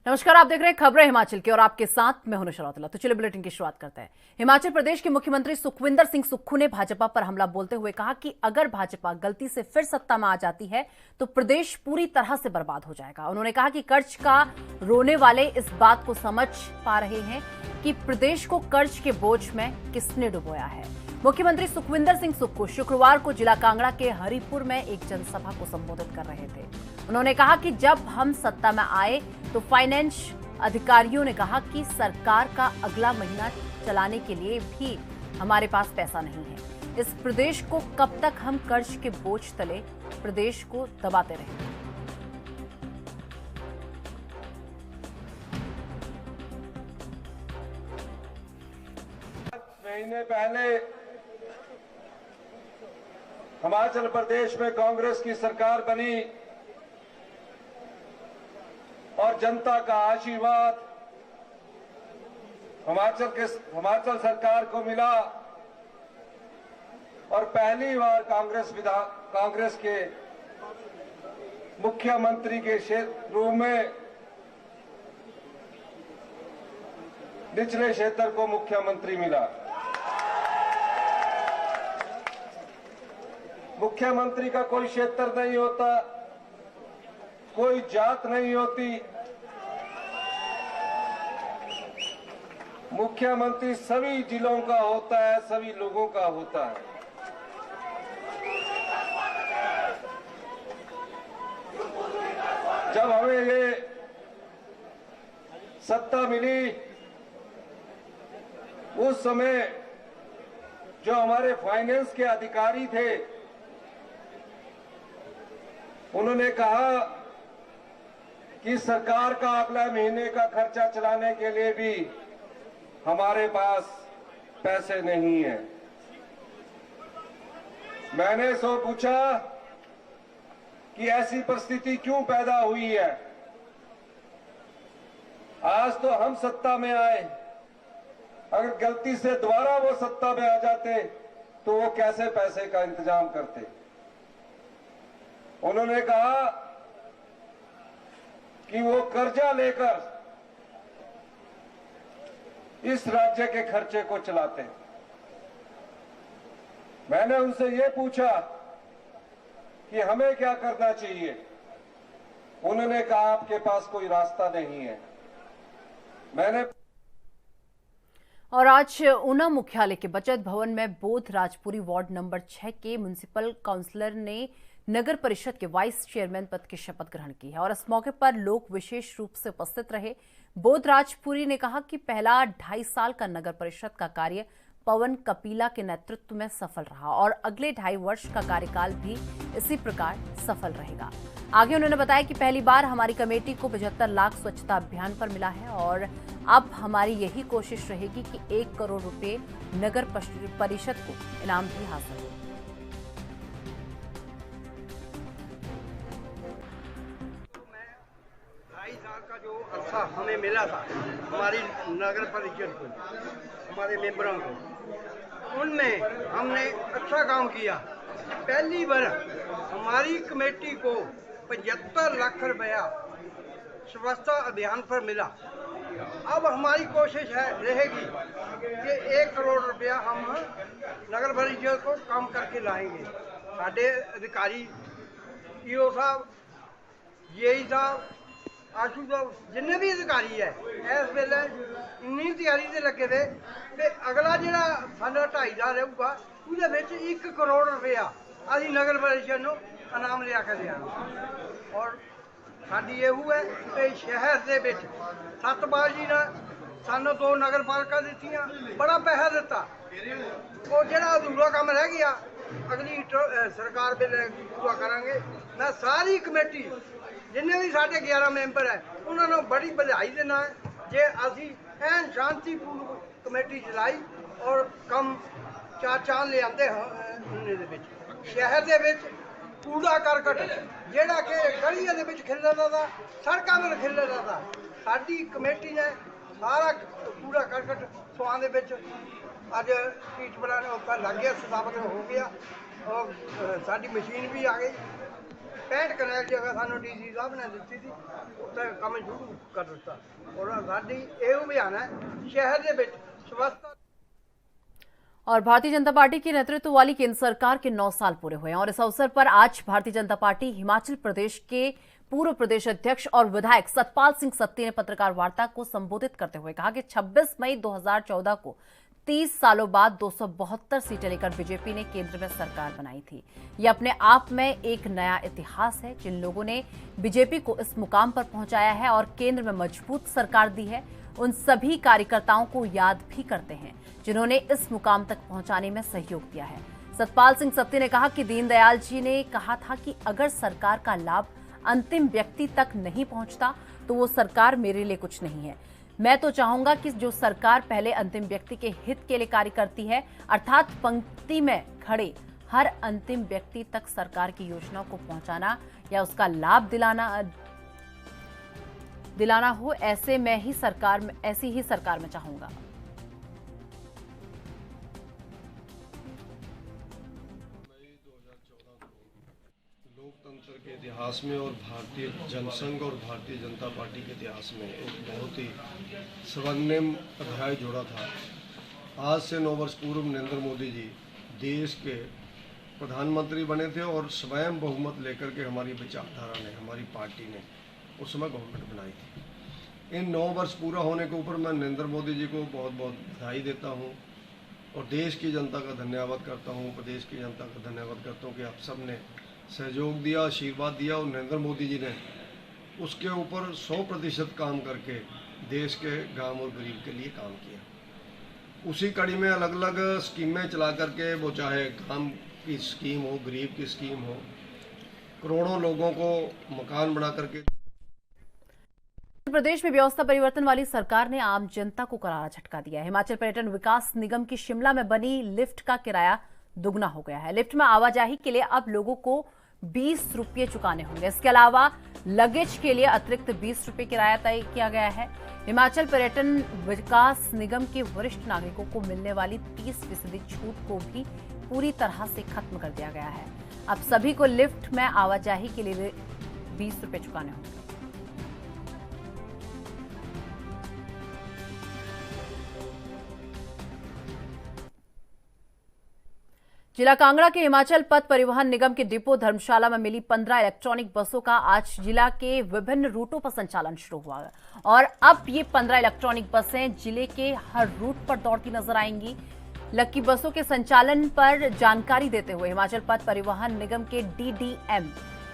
नमस्कार, आप देख रहे हैं खबरें हिमाचल की और आपके साथ मैं हूं नुशरत। तो चलिए बुलेटिन की शुरुआत करते हैं। हिमाचल प्रदेश के मुख्यमंत्री सुखविंदर सिंह सुक्खू ने भाजपा पर हमला बोलते हुए कहा कि अगर भाजपा गलती से फिर सत्ता में आ जाती है तो प्रदेश पूरी तरह से बर्बाद हो जाएगा। उन्होंने कहा कि कर्ज का रोने वाले इस बात को समझ पा रहे हैं कि प्रदेश को कर्ज के बोझ में किसने डुबोया है। मुख्यमंत्री सुखविंदर सिंह सुक्खू शुक्रवार को जिला कांगड़ा के हरिपुर में एक जनसभा को संबोधित कर रहे थे। उन्होंने कहा कि जब हम सत्ता में आए तो फाइनेंस अधिकारियों ने कहा कि सरकार का अगला महीना चलाने के लिए भी हमारे पास पैसा नहीं है। इस प्रदेश को कब तक हम कर्ज के बोझ तले प्रदेश को दबाते रहेंगे। महीने पहले हिमाचल प्रदेश में कांग्रेस की सरकार बनी और जनता का आशीर्वाद हिमाचल सरकार को मिला और पहली बार कांग्रेस के मुख्यमंत्री के रूप में निचले क्षेत्र को मुख्यमंत्री मिला। मुख्यमंत्री का कोई क्षेत्र नहीं होता, कोई जात नहीं होती। मुख्यमंत्री सभी जिलों का होता है, सभी लोगों का होता है। जब हमें ये सत्ता मिली उस समय जो हमारे फाइनेंस के अधिकारी थे उन्होंने कहा कि सरकार का अगला महीने का खर्चा चलाने के लिए भी हमारे पास पैसे नहीं है। मैंने सो पूछा कि ऐसी परिस्थिति क्यों पैदा हुई है। आज तो हम सत्ता में आए, अगर गलती से दोबारा वो सत्ता में आ जाते तो वो कैसे पैसे का इंतजाम करते। उन्होंने कहा कि वो कर्जा लेकर इस राज्य के खर्चे को चलाते। मैंने उनसे ये पूछा कि हमें क्या करना चाहिए। उन्होंने कहा आपके पास कोई रास्ता नहीं है। मैंने और आज ऊना मुख्यालय के बचत भवन में बोध राजपुरी वार्ड नंबर 6 के म्युनिसिपल काउंसलर ने नगर परिषद के वाइस चेयरमैन पद की शपथ ग्रहण की है और इस मौके पर लोग विशेष रूप से उपस्थित रहे। बोध राजपुरी ने कहा कि पहला 2.5 साल का नगर परिषद का कार्य पवन कपिला के नेतृत्व में सफल रहा और अगले 2.5 वर्ष का कार्यकाल भी इसी प्रकार सफल रहेगा। आगे उन्होंने बताया कि पहली बार हमारी कमेटी को 75 लाख स्वच्छता अभियान पर मिला है और अब हमारी यही कोशिश रहेगी कि 1 करोड़ रुपए नगर परिषद को इनाम भी हासिल हो। जो अरसा हमें मिला था हमारी नगर परिषद को, हमारे मेंबरों को, उनमें हमने अच्छा काम किया। पहली बार हमारी कमेटी को 75 लाख रुपया स्वच्छता अभियान पर मिला। अब हमारी कोशिश रहेगी कि 1 करोड़ रुपया हम नगर परिषद को काम करके लाएंगे। साढ़े अधिकारी ईओ साहब, जेई साहब, आशू साहब, जिन्ने भी अधिकारी है इस वेले इन्नी तैयारी से लगे थे कि अगला जो साढ़ा 2.5 साल रहूगा उसके 1 करोड़ रुपया अभी नगर परिषद को इनाम लिया के देना। और साडी यह है कि शहर के विच सतपाल जी ने सानू 2 नगर पालिका दित्तियां, बड़ा पैसा दिता। वो जो अधूरा काम रह गया अगली सरकार वेले पूरा करांगे। मैं सारी कमेटी जिन्ने भी साढ़े 11 मैंबर है उन्होंने बड़ी बधाई देना है जे असी एन शांतिपूर्ण कमेटी चलाई और कम चाल ले आते हैं। शहर के विच कूड़ा करकट जिहड़ा कि गलियां दे विच खिलरदा था, सड़कों पर खिलरदा था, साडी कमेटी ने सारा कूड़ा करकट सुआं दे विच अज कीट बनाने लग गया, सतावत हो गया और साडी मशीन भी आ गई। 65 कनाल जगह सानू डीसी साहब ने दी थी, उत्ते काम शुरू कर दिता। और साडी ये अभियान है शहर के विच स्वास्थ्य। और भारतीय जनता पार्टी के नेतृत्व वाली केंद्र सरकार के 9 साल पूरे हुए हैं और इस अवसर पर आज भारतीय जनता पार्टी हिमाचल प्रदेश के पूर्व प्रदेश अध्यक्ष और विधायक सतपाल सिंह सत्ती ने पत्रकार वार्ता को संबोधित करते हुए कहा कि 26 मई 2014 को 30 सालों बाद 272 सीटें लेकर बीजेपी ने केंद्र में सरकार बनाई थी। यह अपने आप में एक नया इतिहास है। जिन लोगों ने बीजेपी को इस मुकाम पर पहुंचाया है और केंद्र में मजबूत सरकार दी है, उन सभी कार्यकर्ताओं को याद भी करते हैं जिन्होंने इस मुकाम तक पहुंचाने में सहयोग दिया है। सतपाल सिंह सत्ती ने कहा कि दीनदयाल जी ने कहा था कि अगर सरकार का लाभ अंतिम व्यक्ति तक नहीं पहुंचता तो वो सरकार मेरे लिए कुछ नहीं है। मैं तो चाहूंगा कि जो सरकार पहले अंतिम व्यक्ति के हित के लिए कार्य करती है, अर्थात पंक्ति में खड़े हर अंतिम व्यक्ति तक सरकार की योजनाओं को पहुंचाना या उसका लाभ दिलाना हो, ऐसी ही सरकार में चाहूंगा। लोकतंत्र के इतिहास में और भारतीय जनसंघ और भारतीय जनता पार्टी के इतिहास में एक बहुत ही स्वर्णिम अध्याय जुड़ा था। आज से 9 वर्ष पूर्व नरेंद्र मोदी जी देश के प्रधानमंत्री बने थे और स्वयं बहुमत लेकर के हमारी विचारधारा ने, हमारी पार्टी ने उस समय गवर्नमेंट बनाई थी। इन 9 वर्ष पूरा होने के ऊपर मैं नरेंद्र मोदी जी को बहुत बहुत बधाई देता हूँ और देश की जनता का धन्यवाद करता हूँ, प्रदेश की जनता का धन्यवाद करता हूँ कि आप सब ने सहयोग दिया, आशीर्वाद दिया और नरेंद्र मोदी जी ने उसके ऊपर 100% काम करके देश के गांव और गरीब के लिए काम किया। उसी कड़ी में अलग अलग स्कीमें चला करके, वो चाहे गांव की स्कीम हो, गरीब की स्कीम हो, करोड़ों लोगों को मकान बना करके। प्रदेश में व्यवस्था परिवर्तन वाली सरकार ने आम जनता को करारा झटका दिया है। हिमाचल पर्यटन विकास निगम की शिमला में बनी लिफ्ट का किराया दुगना हो गया है। लिफ्ट में आवाजाही के लिए अब लोगों को 20 रुपये चुकाने होंगे। इसके अलावा लगेज के लिए अतिरिक्त 20 रुपये किराया तय किया गया है। हिमाचल पर्यटन विकास निगम के वरिष्ठ नागरिकों को मिलने वाली 30% छूट को भी पूरी तरह से खत्म कर दिया गया है। अब सभी को लिफ्ट में आवाजाही के लिए 20 रुपये चुकाने होंगे। जिला कांगड़ा के हिमाचल पथ परिवहन निगम के डिपो धर्मशाला में मिली 15 इलेक्ट्रॉनिक बसों का आज जिला के विभिन्न रूटों पर संचालन शुरू हुआ और अब ये 15 इलेक्ट्रॉनिक बसें जिले के हर रूट पर दौड़ती नजर आएंगी। लकी बसों के संचालन पर जानकारी देते हुए हिमाचल पथ परिवहन निगम के DDM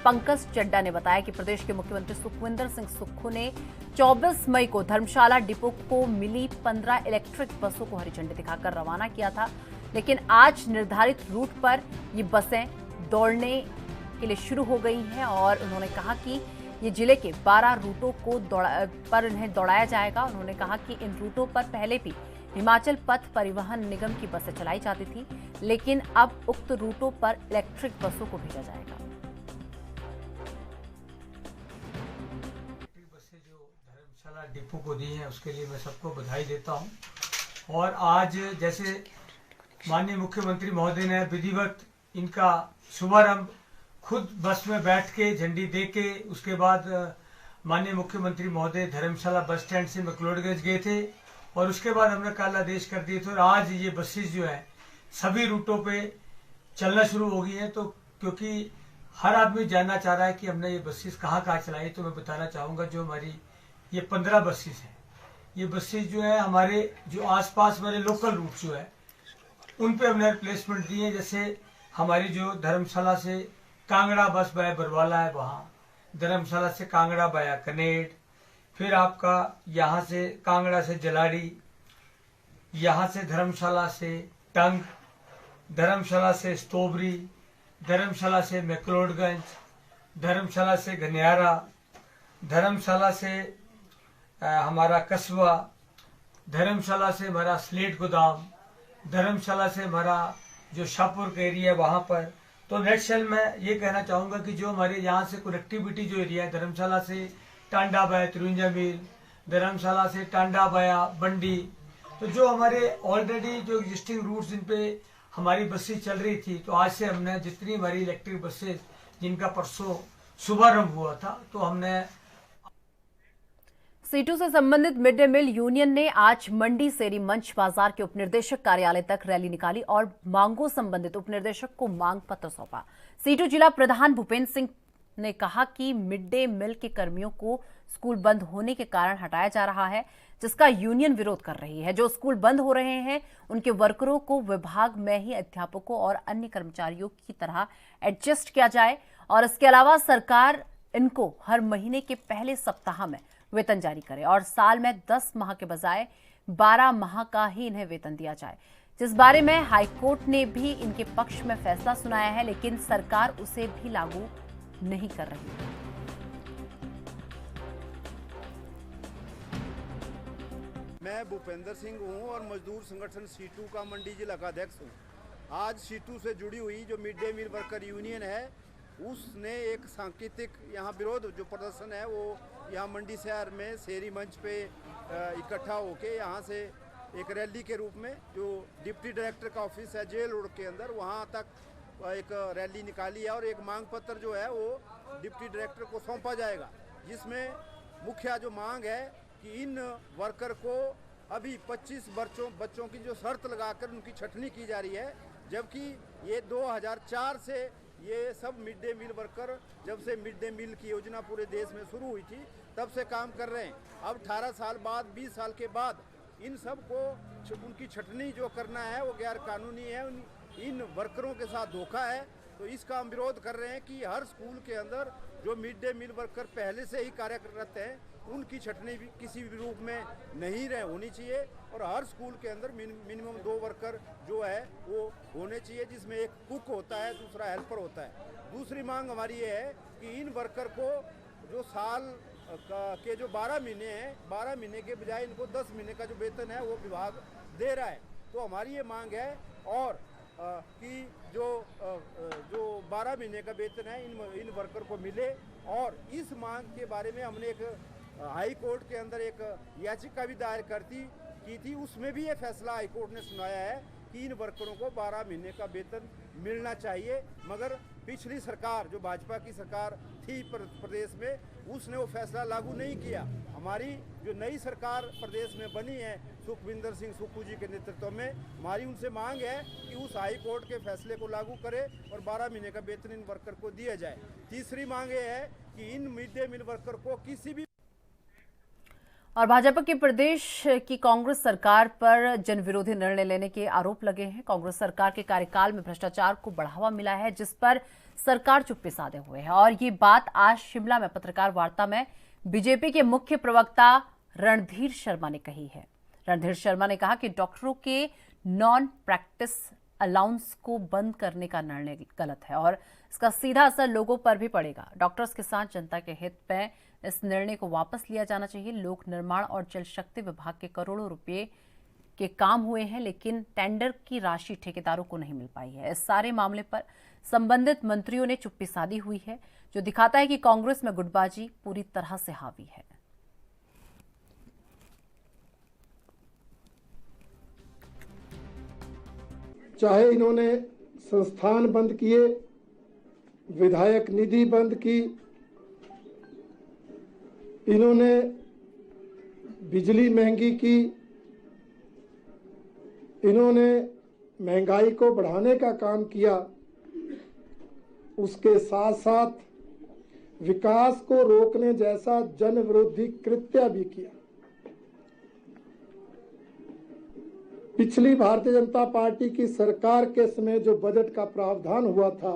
पंकज चड्डा ने बताया कि प्रदेश के मुख्यमंत्री सुखविंदर सिंह सुक्खू ने 24 मई को धर्मशाला डिपो को मिली 15 इलेक्ट्रिक बसों को हरी झंडी दिखाकर रवाना किया था, लेकिन आज निर्धारित रूट पर ये बसें दौड़ने के लिए शुरू हो गई हैं और उन्होंने कहा कि ये जिले के 12 रूटों पर इन्हें दौड़ाया जाएगा। उन्होंने कहा कि इन रूटों पर पहले भी हिमाचल पथ परिवहन निगम की बसें चलाई जाती थी, लेकिन अब उक्त रूटों पर इलेक्ट्रिक बसों को भेजा जाएगा। बसें जो धर्मशाला डिपो को दी हैं उसके लिए मैं सबको बधाई देता हूं। और आज जैसे माननीय मुख्यमंत्री महोदय ने विधिवत इनका शुभारंभ खुद बस में बैठ के झंडी दे के, उसके बाद माननीय मुख्यमंत्री महोदय धर्मशाला बस स्टैंड से मैक्लोडगंज गए थे और उसके बाद हमने कल आदेश कर दिए थे और आज ये बसेस जो है सभी रूटों पे चलना शुरू हो गई हैं। तो क्योंकि हर आदमी जानना चाह रहा है कि हमने ये बसेस कहाँ कहाँ चलाई, तो मैं बताना चाहूँगा जो हमारी ये 15 बसेस हैं, ये बसेस जो है हमारे जो आसपास वाले लोकल रूट जो है उन पे हमने रिप्लेसमेंट दिए। जैसे हमारी जो धर्मशाला से कांगड़ा बस बाय बरवाला है, वहाँ धर्मशाला से कांगड़ा बाया कनेड, फिर आपका यहाँ से कांगड़ा से जलाड़ी, यहाँ से धर्मशाला से टंग, धर्मशाला से स्तोबरी, धर्मशाला से मैक्लोडगंज, धर्मशाला से घनियारा, धर्मशाला से हमारा कस्बा, धर्मशाला से हमारा स्लेट गोदाम, धर्मशाला से हमारा जो शाहपुर का एरिया है वहाँ पर। तो नेक्स्ट सेल में ये कहना चाहूँगा कि जो हमारे यहाँ से कनेक्टिविटी जो एरिया है, धर्मशाला से टांडा बाया तिरुंजा मील, धर्मशाला से टांडा बाया बंडी, तो जो हमारे ऑलरेडी जो एग्जिस्टिंग रूट्स जिन पे हमारी बसें चल रही थी, तो आज से हमने जितनी हमारी इलेक्ट्रिक बसें जिनका परसों शुभारंभ हुआ था। तो हमने सीटू से संबंधित मिड डे मील यूनियन ने आज मंडी सेरी मंच बाजार के उपनिर्देशक कार्यालय तक रैली निकाली और मांगों संबंधित उपनिर्देशक को मांग पत्र सौंपा। सीटू जिला प्रधान भूपेंद्र सिंह ने कहा कि मिड डे मील के कर्मियों को स्कूल बंद होने के कारण हटाया जा रहा है, जिसका यूनियन विरोध कर रही है। जो स्कूल बंद हो रहे हैं उनके वर्करों को विभाग में ही अध्यापकों और अन्य कर्मचारियों की तरह एडजस्ट किया जाए और इसके अलावा सरकार इनको हर महीने के पहले सप्ताह में वेतन जारी करे और साल में 10 माह के बजाय 12 माह का ही इन्हें वेतन दिया जाए, जिस बारे में हाईकोर्ट ने भी इनके पक्ष में फैसला सुनाया है, लेकिन सरकार उसे भी लागू नहीं कर रही है। मैं भूपेंद्र सिंह हूं और मजदूर संगठन सीटू का मंडी जिला का अध्यक्ष हूं। आज सीटू से जुड़ी हुई जो mid day meal worker union है, उसने एक सांकेतिक यहाँ विरोध जो प्रदर्शन है वो यहाँ मंडी शहर में शेरी मंच पे इकट्ठा होके यहाँ से एक रैली के रूप में जो डिप्टी डायरेक्टर का ऑफिस है जेल रोड के अंदर, वहाँ तक एक रैली निकाली है और एक मांग पत्र जो है वो डिप्टी डायरेक्टर को सौंपा जाएगा, जिसमें मुख्य जो मांग है कि इन वर्कर को अभी 25 बच्चों की जो शर्त लगाकर उनकी छटनी की जा रही है, जबकि ये 2004 से ये सब मिड डे मील वर्कर, जब से मिड डे मील की योजना पूरे देश में शुरू हुई थी तब से काम कर रहे हैं। अब 18 साल बाद 20 साल के बाद इन सब को उनकी छटनी जो करना है वो गैर कानूनी है, इन वर्करों के साथ धोखा है। तो इसका हम विरोध कर रहे हैं कि हर स्कूल के अंदर जो मिड डे मील वर्कर पहले से ही कार्यरत हैं उनकी छटनी भी किसी भी रूप में नहीं होनी चाहिए और हर स्कूल के अंदर मिनिमम 2 वर्कर जो है वो होने चाहिए, जिसमें एक कुक होता है, दूसरा हेल्पर होता है। दूसरी मांग हमारी ये है कि इन वर्कर को जो साल के जो 12 महीने हैं, 12 महीने के बजाय इनको 10 महीने का जो वेतन है वो विभाग दे रहा है। तो हमारी ये मांग है और कि जो 12 महीने का वेतन है इन वर्कर को मिले। और इस मांग के बारे में हमने एक हाई कोर्ट के अंदर एक याचिका भी दायर की थी, उसमें भी ये फैसला हाई कोर्ट ने सुनाया है कि इन वर्करों को 12 महीने का वेतन मिलना चाहिए। मगर पिछली सरकार जो भाजपा की सरकार थी प्रदेश में, उसने वो फैसला लागू नहीं किया। हमारी जो नई सरकार प्रदेश में बनी है सुखविंदर सिंह सुक्खू जी के नेतृत्व में, हमारी उनसे मांग है कि उस हाई कोर्ट के फैसले को लागू करे और 12 महीने का वेतन इन वर्कर को दिया जाए। तीसरी मांग ये है कि इन मिड डे मील वर्कर को किसी भी और भाजपा के प्रदेश की कांग्रेस सरकार पर जन विरोधी निर्णय लेने के आरोप लगे हैं। कांग्रेस सरकार के कार्यकाल में भ्रष्टाचार को बढ़ावा मिला है, जिस पर सरकार चुप्पी साधे हुए है। और ये बात आज शिमला में पत्रकार वार्ता में बीजेपी के मुख्य प्रवक्ता रणधीर शर्मा ने कही है। रणधीर शर्मा ने कहा कि डॉक्टरों के नॉन प्रैक्टिस अलाउंस को बंद करने का निर्णय गलत है और इसका सीधा असर लोगों पर भी पड़ेगा। डॉक्टर्स के साथ जनता के हित में इस निर्णय को वापस लिया जाना चाहिए। लोक निर्माण और जल शक्ति विभाग के करोड़ों रुपए के काम हुए हैं, लेकिन टेंडर की राशि ठेकेदारों को नहीं मिल पाई है। इस सारे मामले पर संबंधित मंत्रियों ने चुप्पी साधी हुई है, जो दिखाता है कि कांग्रेस में गुटबाजी पूरी तरह से हावी है। चाहे इन्होंने संस्थान बंद किए, विधायक निधि बंद की, इन्होंने बिजली महंगी की, इन्होंने महंगाई को बढ़ाने का काम किया, उसके साथ साथ विकास को रोकने जैसा जन विरोधी कृत्य भी किया। पिछली भारतीय जनता पार्टी की सरकार के समय जो बजट का प्रावधान हुआ था,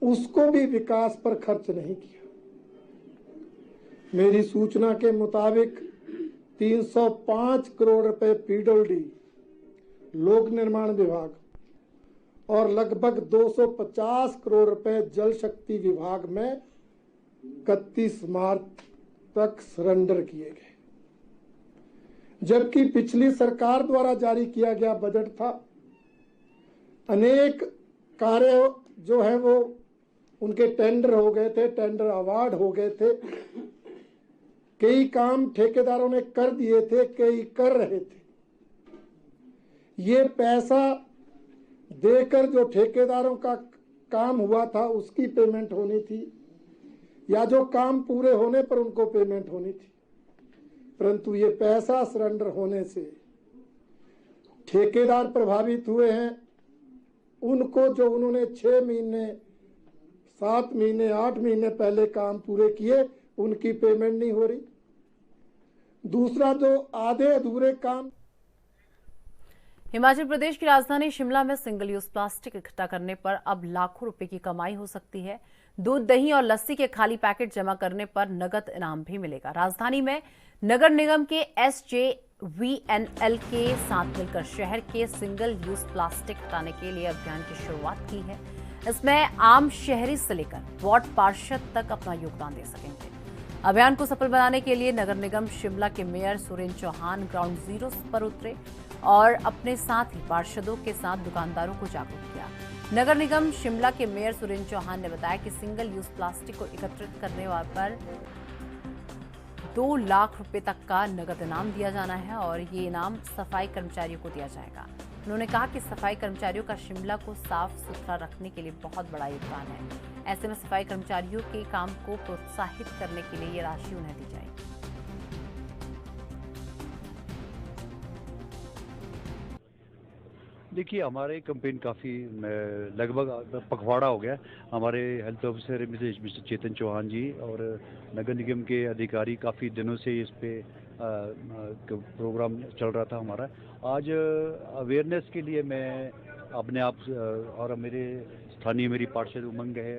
उसको भी विकास पर खर्च नहीं किया। मेरी सूचना के मुताबिक 305 करोड़ रुपए पीडब्ल्यूडी, लोक निर्माण विभाग और लगभग 250 करोड़ रुपए जल शक्ति विभाग में 31 मार्च तक सरेंडर किए गए, जबकि पिछली सरकार द्वारा जारी किया गया बजट था। अनेक कार्य जो है वो उनके टेंडर हो गए थे, टेंडर अवार्ड हो गए थे, कई काम ठेकेदारों ने कर दिए थे, कई कर रहे थे। ये पैसा देकर जो ठेकेदारों का काम हुआ था उसकी पेमेंट होनी थी, या जो काम पूरे होने पर उनको पेमेंट होनी थी, परंतु ये पैसा सरेंडर होने से ठेकेदार प्रभावित हुए हैं। उनको जो उन्होंने 6 महीने 7 महीने 8 महीने पहले काम पूरे किए, उनकी पेमेंट नहीं हो रही। दूसरा, जो आधे अधूरे काम। हिमाचल प्रदेश की राजधानी शिमला में सिंगल यूज प्लास्टिक इकट्ठा करने पर अब लाखों रुपए की कमाई हो सकती है। दूध, दही और लस्सी के खाली पैकेट जमा करने पर नगद इनाम भी मिलेगा। राजधानी में नगर निगम के SJVNL के साथ मिलकर शहर के सिंगल यूज प्लास्टिक हटाने के लिए अभियान की शुरुआत की है। इसमें आम शहरी से लेकर वार्ड पार्षद तक अपना योगदान दे सकेंगे। अभियान को सफल बनाने के लिए नगर निगम शिमला के mayor Surendra Chauhan ground zero पर उतरे और अपने साथ ही पार्षदों के साथ दुकानदारों को जागरूक किया। नगर निगम शिमला के मेयर सुरेंद्र चौहान ने बताया कि सिंगल यूज प्लास्टिक को एकत्रित करने पर 2 लाख रुपए तक का नगद इनाम दिया जाना है और ये इनाम सफाई कर्मचारियों को दिया जाएगा। उन्होंने कहा कि सफाई कर्मचारियों का शिमला को साफ सुथरा रखने के लिए बहुत बड़ा योगदान है। ऐसे में सफाई कर्मचारियों के काम को प्रोत्साहित करने के लिए ये राशि उन्हें दी जाएगी। देखिए, हमारे कैंपेन काफ़ी लगभग पखवाड़ा हो गया। हमारे health officer mister Chetan Chauhan जी और नगर निगम के अधिकारी काफ़ी दिनों से इस पे प्रोग्राम चल रहा था हमारा। आज अवेयरनेस के लिए मैं अपने आप और मेरे स्थानीय मेरी पार्षद उमंग है,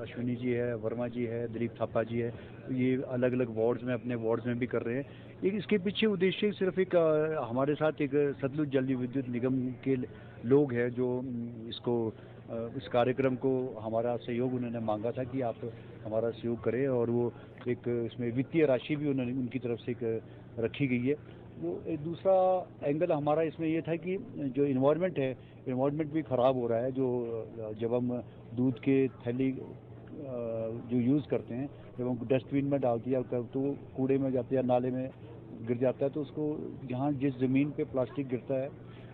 अश्विनी जी है, वर्मा जी है, दिलीप थापा जी है, ये अलग अलग वार्ड्स में अपने वार्ड्स में भी कर रहे हैं। इसके पीछे उद्देश्य सिर्फ एक हमारे साथ एक सतलुज जल विद्युत निगम के लोग हैं जो इसको इस कार्यक्रम को हमारा सहयोग उन्होंने मांगा था कि आप हमारा सहयोग करें और वो एक इसमें वित्तीय राशि भी उन्होंने उनकी तरफ से एक रखी गई है। वो एक दूसरा एंगल हमारा इसमें ये था कि जो इन्वायरमेंट है, इन्वायरमेंट भी ख़राब हो रहा है। जो जब हम दूध के थैली जो यूज़ करते हैं, जब हम डस्टबिन में डाल दिया तो कूड़े में जाते हैं या नाले में गिर जाता है, तो उसको जहाँ जिस ज़मीन पे प्लास्टिक गिरता है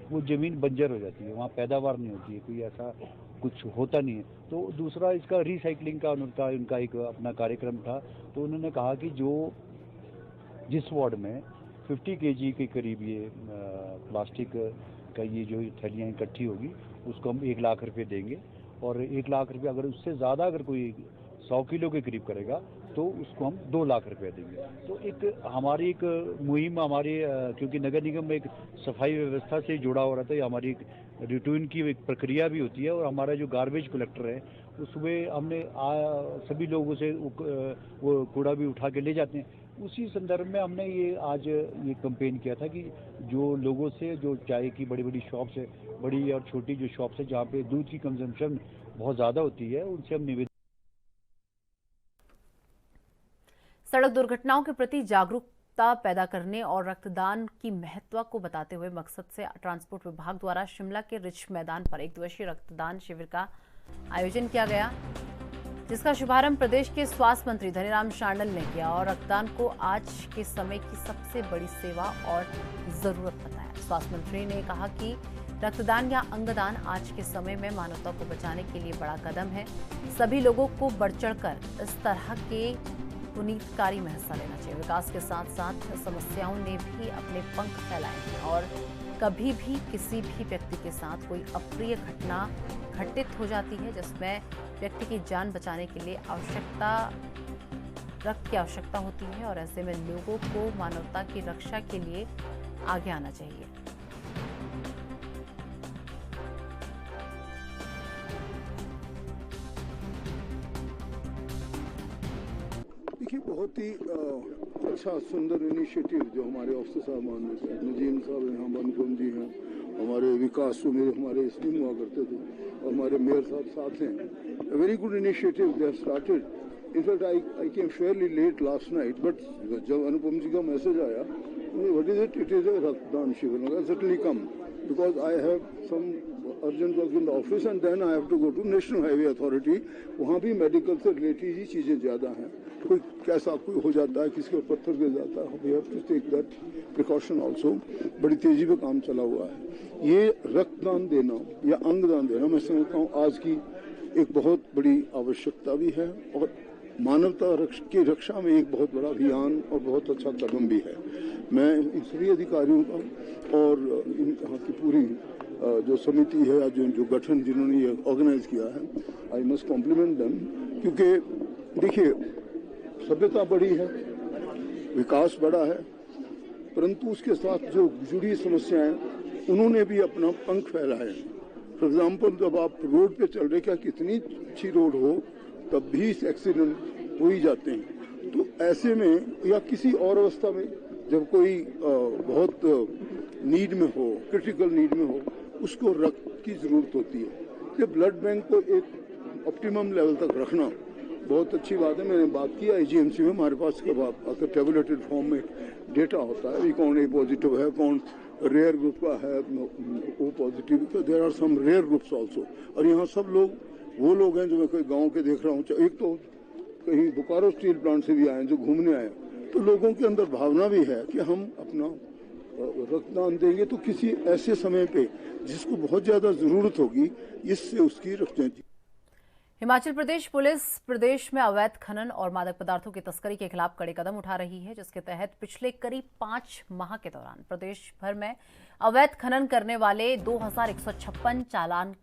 वो ज़मीन बंजर हो जाती है, वहाँ पैदावार नहीं होती है, कोई ऐसा कुछ होता नहीं है। तो दूसरा इसका रिसाइकलिंग का उनका एक अपना कार्यक्रम था। तो उन्होंने कहा कि जो जिस वार्ड में 50 kg के करीब ये प्लास्टिक का ये जो थैलियाँ इकट्ठी होगी उसको हम 1 लाख रुपए देंगे और 1 लाख रुपए अगर उससे ज़्यादा अगर कोई 100 किलो के करीब करेगा तो उसको हम 2 लाख रुपए देंगे। तो एक हमारी एक मुहिम हमारी क्योंकि नगर निगम में एक सफाई व्यवस्था से जुड़ा हो रहा था, हमारी एक रूटीन की एक प्रक्रिया भी होती है और हमारा जो गार्बेज कलेक्टर है उसमें हमने सभी लोगों से वो कूड़ा भी उठा के ले जाते हैं। उसी संदर्भ में हमने ये आज ये कैंपेन किया था कि जो लोगों से जो चाय की बड़ी बड़ी शॉप्स है, बड़ी और छोटी जो शॉप्स है जहाँ पे दूध की कंजम्पशन बहुत ज़्यादा होती है, उनसे हम निवेदन। सड़क दुर्घटनाओं के प्रति जागरूकता पैदा करने और रक्तदान की महत्व को बताते हुए मकसद से ट्रांसपोर्ट विभाग द्वारा शिमला के रिच मैदान पर 1 दिवसीय रक्तदान शिविर का आयोजन किया गया, जिसका शुभारंभ प्रदेश के स्वास्थ्य मंत्री धनीराम शांडिल ने किया और रक्तदान को आज के समय की सबसे बड़ी सेवा और जरूरत बताया। स्वास्थ्य मंत्री ने कहा कि रक्तदान या अंगदान आज के समय में मानवता को बचाने के लिए बड़ा कदम है। सभी लोगों को बढ़ चढ़कर इस तरह के पुनीत कार्य में हिस्सा लेना चाहिए। विकास के साथ साथ समस्याओं ने भी अपने पंख फैलाए हैं और कभी भी किसी भी व्यक्ति के साथ कोई अप्रिय घटना घटित हो जाती है जिसमें व्यक्ति की जान बचाने के लिए रक्त की आवश्यकता होती है और ऐसे में लोगों को मानवता की रक्षा के लिए आगे आना चाहिए। देखिए, बहुत ही अच्छा सुंदर इनिशिएटिव जो हमारे ऑफिसर साहब मान रहे थे, नजीम साहब यहाँ बनकुम जी हैं, हमारे विकास सुमेर हमारे एसडी हुआ करते थे और हमारे मेयर साहब साथ हैं। Very good initiative they have started. In fact I came fairly late last night, but जब अनुपम जी का मैसेज आया, what is it? It is a रक्तदान शिविर। I certainly come because I have some urgent work in the office and then I have to go to national highway authority. वहाँ भी medical से related ही चीज़ें ज़्यादा हैं। कोई कैसा कोई हो जाता है, किसी को पत्थर गिर जाता है, we have to take that precaution also. बड़ी तेजी पे काम चला हुआ है। ये रक्तदान देना या अंगदान देना मैं समझता हूँ आज की एक बहुत बड़ी आवश्यकता भी है और मानवता की रक्षा में एक बहुत बड़ा अभियान और बहुत अच्छा कदम भी है। मैं इन सभी अधिकारियों का और यहाँ की पूरी जो समिति है या जो गठन जिन्होंने ये ऑर्गेनाइज किया है, आई मस्ट कॉम्प्लीमेंट देम, क्योंकि देखिए सभ्यता बड़ी है, विकास बड़ा है, परंतु उसके साथ जो जुड़ी समस्याएं उन्होंने भी अपना पंख फैलाए। फॉर एग्जाम्पल, जब आप रोड पे चल रहे, क्या कितनी अच्छी रोड हो तब भी एक्सीडेंट हो ही जाते हैं। तो ऐसे में या किसी और अवस्था में जब कोई बहुत नीड में हो, क्रिटिकल नीड में हो, उसको रक्त की जरूरत होती है। कि ब्लड बैंक को एक ऑप्टिमम लेवल तक रखना बहुत अच्छी बात है। मैंने बात किया IGMC में, हमारे पास कब आकर टेबुलेटेड फॉर्म में डेटा होता है कि कौन A पॉजिटिव है, कौन रेयर ग्रुप का है, O positive, there are some rare groups also. और यहाँ सब लोग वो लोग हैं जो मैं कोई गांव के देख रहा हूँ, एक तो कहीं बोकारो स्टील प्लांट से भी आए जो घूमने आए, तो लोगों के अंदर भावना भी है कि हम अपना रक्तदान देंगे तो किसी ऐसे समय पे जिसको बहुत ज्यादा जरूरत होगी, इससे उसकी रक्षा। हिमाचल प्रदेश पुलिस प्रदेश में अवैध खनन और मादक पदार्थों की तस्करी के खिलाफ कड़े कदम उठा रही है, जिसके तहत पिछले करीब 5 माह के दौरान प्रदेश भर में अवैध खनन करने वाले 2156 चालान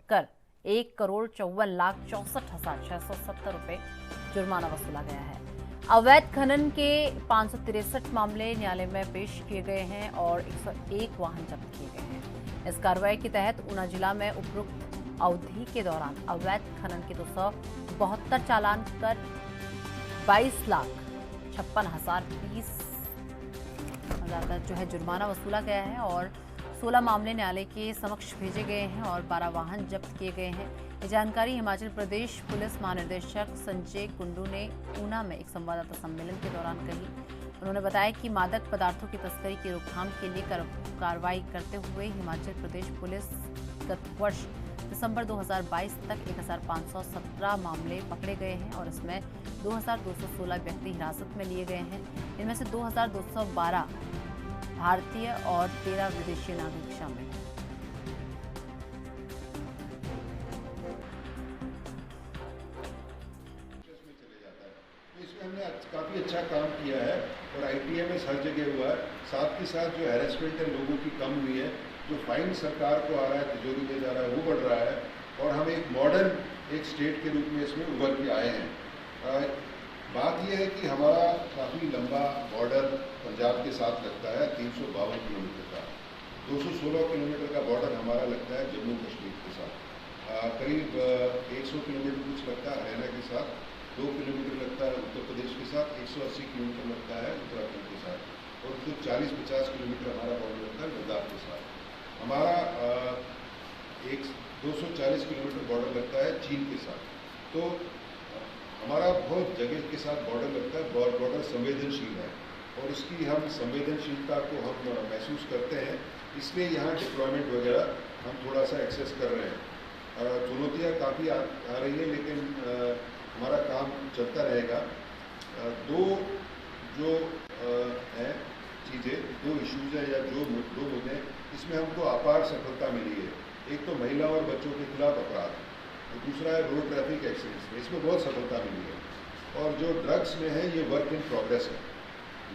कर 1,54,64,670 रुपए जुर्माना वसूला गया है। अवैध खनन के 563 मामले न्यायालय में पेश किए गए हैं और 101 वाहन जब्त किए गए हैं। इस कार्रवाई के तहत ऊना जिला में उपरोक्त अवधि के दौरान अवैध खनन के 272 चालान कर 22,56,20 का जो है जुर्माना वसूला गया है और 16 मामले न्यायालय के समक्ष भेजे गए हैं और 12 वाहन जब्त किए गए हैं। ये जानकारी हिमाचल प्रदेश पुलिस महानिदेशक संजय कुंडू ने ऊना में एक संवाददाता सम्मेलन के दौरान कही। उन्होंने बताया कि मादक पदार्थों की तस्करी की रोकथाम के लिए कार्रवाई करते हुए हिमाचल प्रदेश पुलिस गत वर्ष दिसंबर 2022 तक 1517 मामले पकड़े गए हैं और इसमें 2216 व्यक्ति हिरासत में लिए गए हैं। इनमें से 2212 भारतीय और 13 विदेशी नागरिक शामिल हैं। इसमें हमने काफ़ी अच्छा काम किया है और ITMS हर जगह हुआ है। साथ के साथ जो हैरेसमेंट है लोगों की कम हुई है, जो फाइन सरकार को आ रहा है, तिजोरी में जा रहा है, वो बढ़ रहा है और हम एक मॉडर्न एक स्टेट के रूप में इसमें उभर के आए हैं। बात यह है कि हमारा काफ़ी लंबा बॉर्डर पंजाब के साथ लगता है, 352 किलोमीटर का। 216 किलोमीटर का बॉर्डर हमारा लगता है जम्मू कश्मीर के साथ। करीब 100 किलोमीटर कुछ लगता है हरियाणा के साथ, 2 किलोमीटर लगता है उत्तर प्रदेश के साथ, 180 किलोमीटर लगता है उत्तराखंड के साथ और कुछ 40-50 किलोमीटर हमारा बॉर्डर लगता है लद्दाख के साथ। हमारा 240 किलोमीटर बॉर्डर लगता है चीन के साथ। तो हमारा बहुत जगह के साथ बॉर्डर लगता है, बॉर्डर संवेदनशील है और इसकी हम संवेदनशीलता को हम महसूस करते हैं, इसलिए यहाँ डिप्लॉयमेंट वगैरह हम थोड़ा सा एक्सेस कर रहे हैं। चुनौतियाँ काफ़ी आ रही है, लेकिन हमारा काम चलता रहेगा। दो जो हैं चीज़ें, 2 इश्यूज़ हैं या जो 2 मुद्दे, इसमें हमको अपार सफलता मिली है। एक तो महिला और बच्चों के खिलाफ अपराध, तो दूसरा है रोड ट्रैफिक एक्सीडेंट्स में, इसमें बहुत सफलता मिली है। और जो ड्रग्स में है ये वर्क इन प्रोग्रेस है,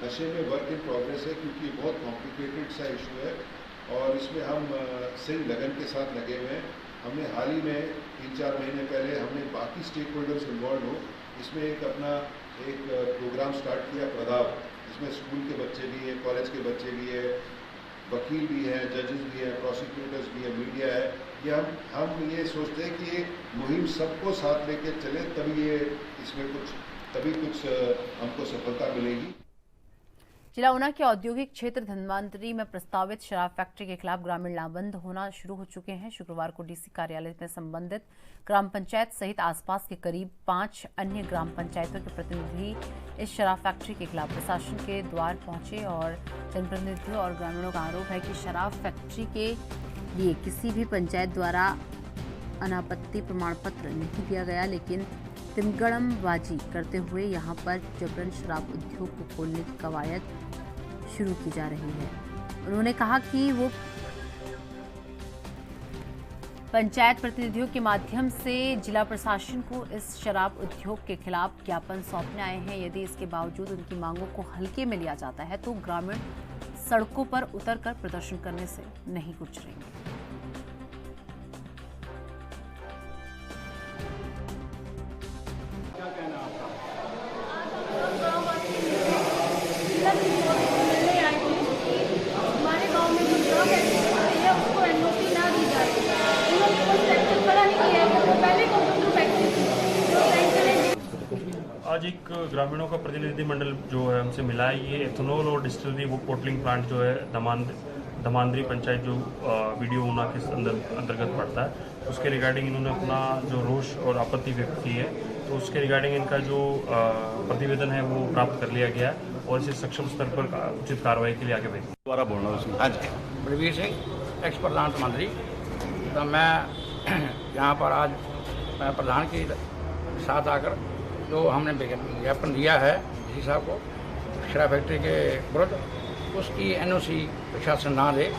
नशे में वर्क इन प्रोग्रेस है, क्योंकि ये बहुत कॉम्प्लिकेटेड सा इशू है और इसमें हम सही लगन के साथ लगे हुए हैं। हमने हाल ही में 3-4 महीने पहले हमने बाकी स्टेक होल्डर्स इन्वॉल्व हो इसमें एक अपना एक प्रोग्राम स्टार्ट किया, प्रदाव, जिसमें स्कूल के बच्चे भी हैं, कॉलेज के बच्चे भी हैं, वकील भी हैं, जजेस भी हैं, प्रोसिक्यूटर्स भी हैं, मीडिया है। ये हम ये सोचते हैं कि ये मुहिम सबको साथ लेके चले, तभी कुछ हमको सफलता मिलेगी। जिला ऊना के औद्योगिक क्षेत्र धनवंतरी में प्रस्तावित शराब फैक्ट्री के खिलाफ ग्रामीण लामबंद होना शुरू हो चुके हैं। शुक्रवार को डीसी कार्यालय में संबंधित ग्राम पंचायत सहित आसपास के करीब 5 अन्य ग्राम पंचायतों के प्रतिनिधि इस शराब फैक्ट्री के खिलाफ प्रशासन के द्वार पहुंचे और जनप्रतिनिधियों और ग्रामीणों का आरोप है कि शराब फैक्ट्री के लिए किसी भी पंचायत द्वारा अनापत्ति प्रमाण पत्र नहीं दिया गया, लेकिन तिमगड़मबाजी करते हुए यहां पर जबरन शराब उद्योग को खोलने की कवायद शुरू की जा रही है। उन्होंने कहा कि वो पंचायत प्रतिनिधियों के माध्यम से जिला प्रशासन को इस शराब उद्योग के खिलाफ ज्ञापन सौंपने आए हैं। यदि इसके बावजूद उनकी मांगों को हल्के में लिया जाता है तो ग्रामीण सड़कों पर उतरकर प्रदर्शन करने से नहीं गुजरेंगे। हमारे गांव में जो ड्रग फैक्ट्री है उसको एनओसी ना दी जाए। उन्होंने कोई सेक्शन खड़ा नहीं किया है, तो पहले कंप्यूटर फैक्ट्री आज एक ग्रामीणों का प्रतिनिधिमंडल जो है हमसे मिला है। ये एथेनॉल और डिस्टिलरी वो पोर्टलिंग प्लांट जो है दमांद्री पंचायत जो वीडियो ऊना के अंतर्गत पड़ता है, उसके रिगार्डिंग इन्होंने अपना जो रोष और आपत्ति व्यक्त की है। तो उसके रिगार्डिंग इनका जो प्रतिवेदन है वो प्राप्त कर लिया गया है और इसे सक्षम स्तर पर उचित कार्रवाई के लिए आगे भेज दोबारा बोलना उसमें। हाँ जी, बलवीर सिंह एक्स प्रधान मंत्री। तो मैं यहाँ पर आज मैं प्रधान के साथ आकर जो हमने ज्ञापन दिया है डीसी साहब को शराब फैक्ट्री के विरुद्ध, उसकी एनओसी प्रशासन ना दे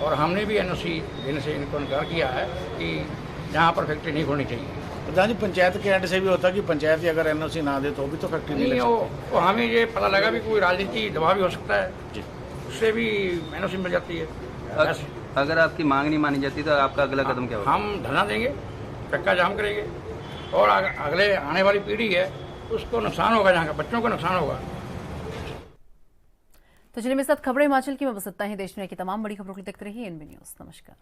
और हमने भी एनओसी देने से इनको इनकार किया है कि यहाँ पर फैक्ट्री नहीं खोलनी चाहिए। प्रधान जी, पंचायत के एंड से भी होता है कि पंचायत अगर एनओसी ना दे तो भी तो फैक्ट्री नहीं लग सकती। वो हमें ये पता लगा भी कोई राजनीति दबाव भी हो सकता है जी, उससे भी एनओसी मिल जाती है। अगर आपकी मांग नहीं मानी जाती तो आपका अगला कदम क्या होगा? हम धरना देंगे, चक्का जाम करेंगे और अगले आने वाली पीढ़ी है उसको नुकसान होगा, यहाँ का बच्चों को नुकसान होगा। तो चलिए मेरे साथ खबरें हिमाचल की मैं बस इतना ही। देश दुनिया की तमाम बड़ी खबरों को देखते रहिए एनबी न्यूज़। नमस्कार।